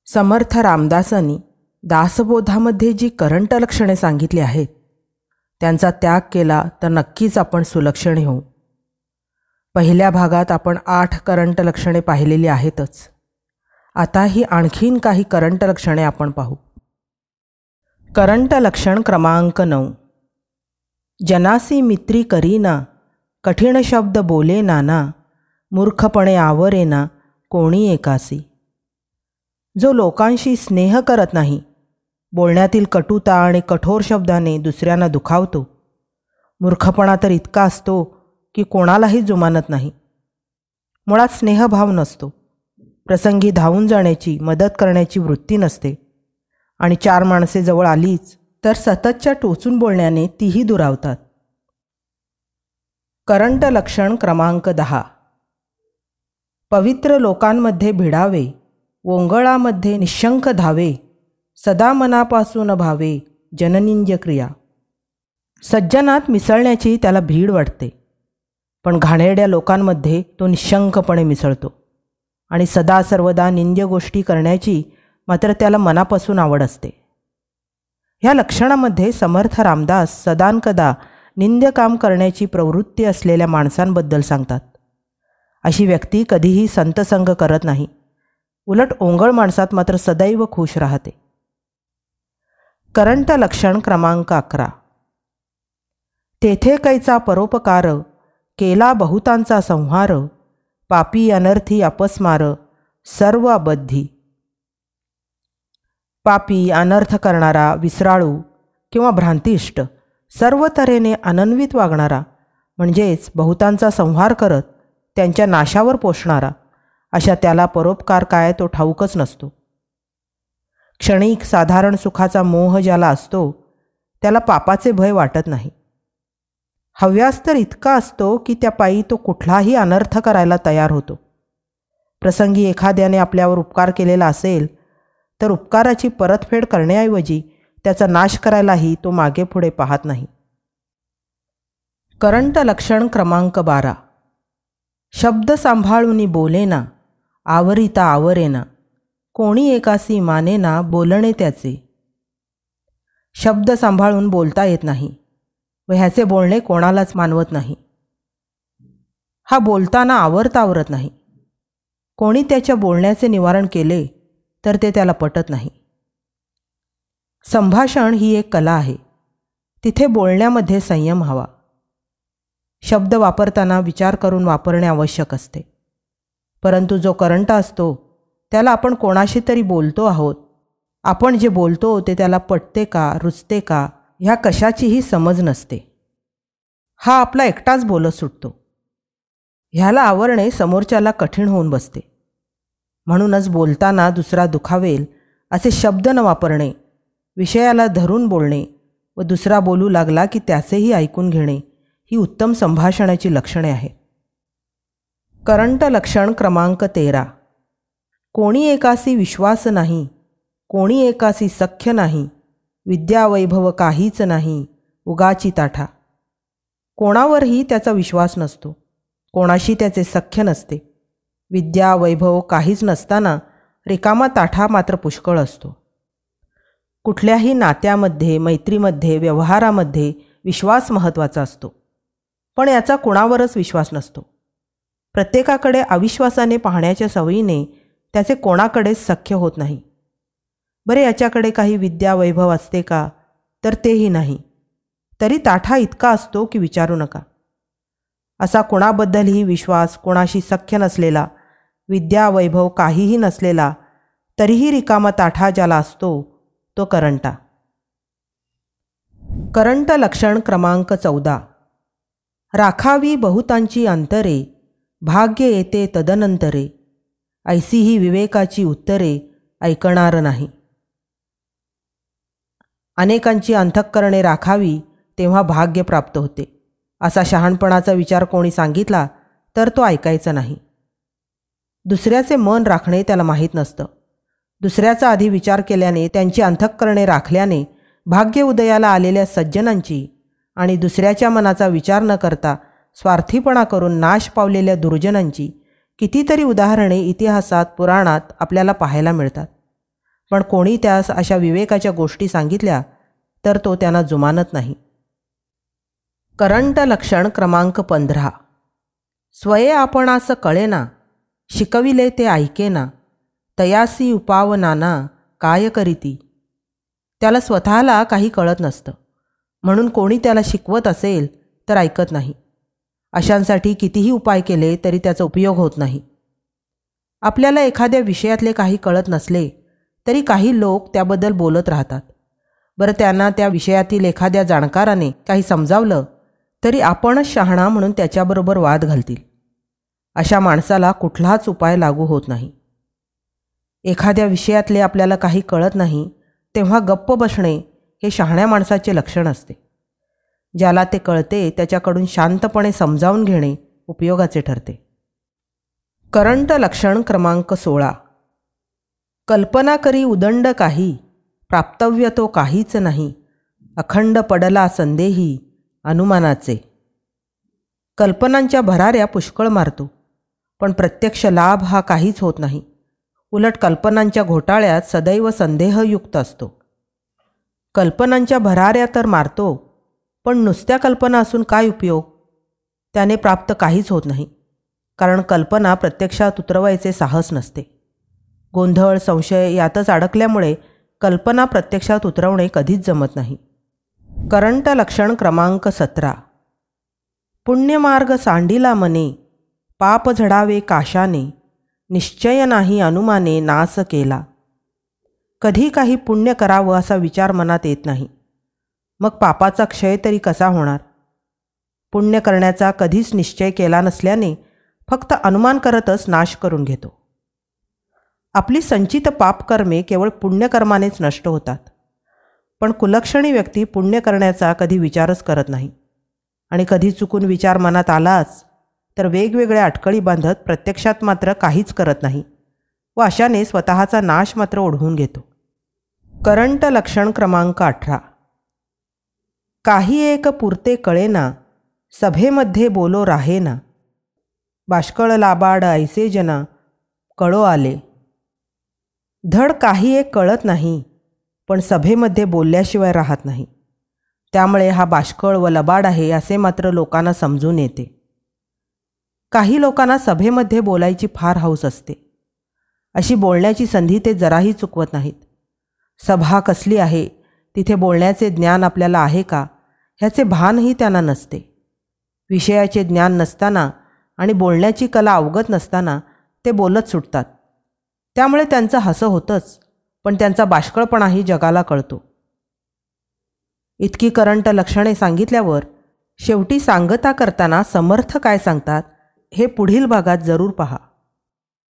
समर्थ रामदासांनी दासबोधामध्ये जी current लक्षणे सांगितली आहेत त्यांचा त्याग केला तर नक्कीच आपण सुलक्षणी होऊ. पहिल्या भागात आपण 8 करंट लक्षणे पाहिलेली आहेतच. आता ही आणखीन काही करंट लक्षणे आपण पाहू. करंट लक्षण क्रमांक 9. जनासी मित्री करीना, कठीण शब्द बोले नाना, मूर्खपणे आवरेना कोणी एकासी. जो लोकांशी स्नेह करत नाही, बोलण्यातील कटुता आणि कठोर शब्दाने दुसऱ्यांना दुखावतो, मूर्खपणा तर इतका असतो की कोणालाही जुमानत नाही. मुळात स्नेहभाव नसतो, प्रसंगी धावून जाण्याची मदत करण्याची वृत्ती नसते आणि 4 माणसे जवळ आलीच तर सततच्या टोचून बोलण्याने तीही दुरावतात. करंट लक्षण क्रमांक 10. पवित्र लोकांमध्ये भिडावे, ओंगळामध्ये निशंक धावे, सदा मनापासून भावे जननिंद्य क्रिया. सज्जनात मिसळण्याची त्याला भीड वाटते, पण घाणेरड्या लोकांमध्ये तो निशंकपणे मिसळतो आणि सदा सर्वदा निंद्य गोष्टी करण्याची मात्र त्याला मनापासून आवड असते. ह्या लक्षणामध्ये समर्थ रामदास सदानकदा निंद्य काम करण्याची प्रवृत्ती असलेल्या माणसांबद्दल सांगतात. अशी व्यक्ती कधीही संतसंग करत नाही, उलट ओंगळ माणसात मात्र सदैव खुश राहते. करंट लक्षण क्रमांक 11. तेथे कैचा परोपकार, केला बहुतांचा संहार, पापी अनर्थी अपस्मार सर्व अबद्धी. पापी, अनर्थ करणारा, विसराळू किंवा भ्रांतिष्ट, सर्व तऱ्हेने अनन्वित वागणारा म्हणजेच बहुतांचा संहार करत त्यांच्या नाशावर पोषणारा, अशा त्याला परोपकार काय तो ठाऊकच नसतो. क्षणिक साधारण सुखाचा मोह ज्याला असतो त्याला पापाचे भय वाटत नाही. हव्यास तर इतका असतो की त्या पायी तो कुठलाही अनर्थ करायला तयार होतो. प्रसंगी एखाद्याने आपल्यावर उपकार केलेला असेल तर उपकाराची परतफेड करण्याऐवजी त्याचा नाश करायलाही तो मागे पुढे पाहत नाही. करंट लक्षण क्रमांक 12. शब्द सांभाळूनी बोलेना, आवरिता आवरेना कोणी एकासी मानेना बोलणे त्याचे. शब्द सांभाळून बोलता येत नाही व ह्याचे बोलणे कोणालाच मानवत नाही. हा बोलताना आवरत नाही. कोणी त्याच्या बोलण्याचे निवारण केले तर ते त्याला पटत नाही. संभाषण ही एक कला आहे, तिथे बोलण्यामध्ये संयम हवा. शब्द वापरताना विचार करून वापरणे आवश्यक असते, परंतु जो करंट असतो त्याला आपण कोणाशी तरी बोलतो आहोत, आपण जे बोलतो ते त्याला पटते का, रुचते का, ह्या कशाचीही समज नसते. हा आपला एकटाच बोलत सुटतो. ह्याला आवरणे समोरच्याला कठीण होऊन बसते. म्हणूनच बोलताना दुसरा दुखावेल असे शब्द न वापरणे, विषयाला धरून बोलणे व दुसरा बोलू लागला की त्याचेही ऐकून घेणे ही उत्तम संभाषणाची लक्षणे आहेत. करंट लक्षण क्रमांक 13. कोणी एकासी विश्वास नाही, कोणी एकासी सख्य नाही, विद्या वैभव काहीच नाही, उगाची ताठा. कोणावरही त्याचा विश्वास नसतो, कोणाशी त्याचे सख्य नसते. विद्या वैभव काहीच नसताना रिकामा ताठा मात्र पुष्कळ असतो. कुठल्याही नात्यामध्ये, मैत्रीमध्ये, व्यवहारामध्ये विश्वास महत्त्वाचा असतो, पण याचा कुणावरच विश्वास नसतो. प्रत्येकाकडे अविश्वासाने पाहण्याच्या सवयीने त्याचे कोणाकडेच सख्य होत नाही. बरे, याच्याकडे काही विद्या वैभव असते का, तर तेही नाही, तरी ताठा इतका असतो की विचारू नका. असा कोणाबद्दलही विश्वास, कोणाशी सख्य नसलेला, विद्या वैभव काहीही नसलेला, तरीही रिकामा ताठा ज्याला असतो तो करंटा. करंट लक्षण क्रमांक 14. राखावी बहुतांची अंतरे, भाग्य येते तदनंतरे, ऐसी ही विवेकाची उत्तरे ऐकणार नाही. अनेकांची अंतःकरणे राखावी तेव्हा भाग्य प्राप्त होते, असा शहाणपणाचा विचार कोणी सांगितला तर तो ऐकायचा नाही. दुसऱ्याचे मन राखणे त्याला माहीत नसतं. दुसऱ्याचा आधी विचार केल्याने, त्यांची अंतःकरणे राखल्याने भाग्य उदयाला आलेल्या सज्जनांची आणि दुसऱ्याच्या मनाचा विचार न करता स्वार्थीपणा करून नाश पावलेल्या दुर्जनांची कितीतरी उदाहरणे इतिहासात, पुराणात आपल्याला पाहायला मिळतात. पण कोणी त्यास अशा विवेकाच्या गोष्टी सांगितल्या तर तो त्यांना जुमानत नाही. करंट लक्षण क्रमांक 15. स्वये आपणास कळेना, शिकविले ते ऐकेना, तयासी उपावनाना काय करीती. त्याला स्वतःला काही कळत नसतं, म्हणून कोणी त्याला शिकवत असेल तर ऐकत नाही. अशांसाठी कितीही उपाय केले तरी त्याचा उपयोग होत नाही. आपल्याला एखाद्या विषयातले काही कळत नसले तरी काही लोक त्याबद्दल बोलत राहतात. बरं, त्यांना त्या विषयातील एखाद्या जाणकाराने काही समजावलं तरी आपणच शहाणा म्हणून त्याच्याबरोबर वाद घालतील. अशा माणसाला कुठलाच उपाय लागू होत नाही. एखाद्या विषयातले आपल्याला काही कळत नाही तेव्हा गप्प बसणे हे शहाण्या माणसाचे लक्षण असते. ज्याला ते कळते त्याच्याकडून शांतपणे समजावून घेणे उपयोगाचे ठरते. करंट लक्षण क्रमांक 16. कल्पना करी उदंड काही, प्राप्तव्य तो काहीच नाही, अखंड पडला संदेही अनुमानाचे. कल्पनांच्या भराऱ्या पुष्कळ मारतो, पण प्रत्यक्ष लाभ हा काहीच होत नाही. उलट कल्पनांच्या घोटाळ्यात सदैव संदेहयुक्त असतो. कल्पनांच्या भराऱ्या तर मारतो, पण नुसत्या कल्पना असून काय उपयोग? त्याने प्राप्त काहीच होत नाही, कारण कल्पना प्रत्यक्षात उतरवायचे साहस नसते. गोंधळ संशय यातच अडकल्यामुळे कल्पना प्रत्यक्षात उतरवणे कधीच जमत नाही. करंट लक्षण क्रमांक 17. पुण्यमार्ग सांडिला मने, पाप झडावे काशाने, निश्चय नाही अनुमाने नास केला. कधी काही पुण्य करावं असा विचार मनात येत नाही, मग पापाचा क्षय तरी कसा होणार? पुण्य करण्याचा कधीच निश्चय केला नसल्याने फक्त अनुमान करतच नाश करून घेतो. आपली संचित पापकर्मे केवळ पुण्यकर्मानेच नष्ट होतात, पण कुलक्षणी व्यक्ती पुण्य करण्याचा कधी विचारच करत नाही आणि कधी चुकून विचार मनात आलाच तर वेगवेगळ्या अटकळी बांधत प्रत्यक्षात मात्र काहीच करत नाही व अशाने स्वतःचा नाश मात्र ओढवून घेतो. करंट लक्षण क्रमांक 18. काही एक पुरते कळेना, सभेमध्ये बोलो राहेना, बाष्कळ लाबाड ऐसे जना कळो आले. धड काही एक कळत नाही, पण सभेमध्ये बोलल्याशिवाय राहत नाही. त्यामुळे हा बाष्कळ व लबाड आहे असे मात्र लोकांना समजून येते. काही लोकांना सभेमध्ये बोलायची फार हौस असते. अशी बोलण्याची संधी ते जराही चुकवत नाहीत. सभा कसली आहे, तिथे बोलण्याचे ज्ञान आपल्याला आहे का ह्याचे भानही त्यांना नसते. विषयाचे ज्ञान नसताना आणि बोलण्याची कला अवगत नसताना ते बोलत सुटतात. त्यामुळे त्यांचं हसं होतंच, पण त्यांचा बाष्कळपणाही जगाला कळतो. इतकी करंट लक्षणे सांगितल्यावर शेवटी सांगता करताना समर्थ काय सांगतात हे पुढील भागात जरूर पहा.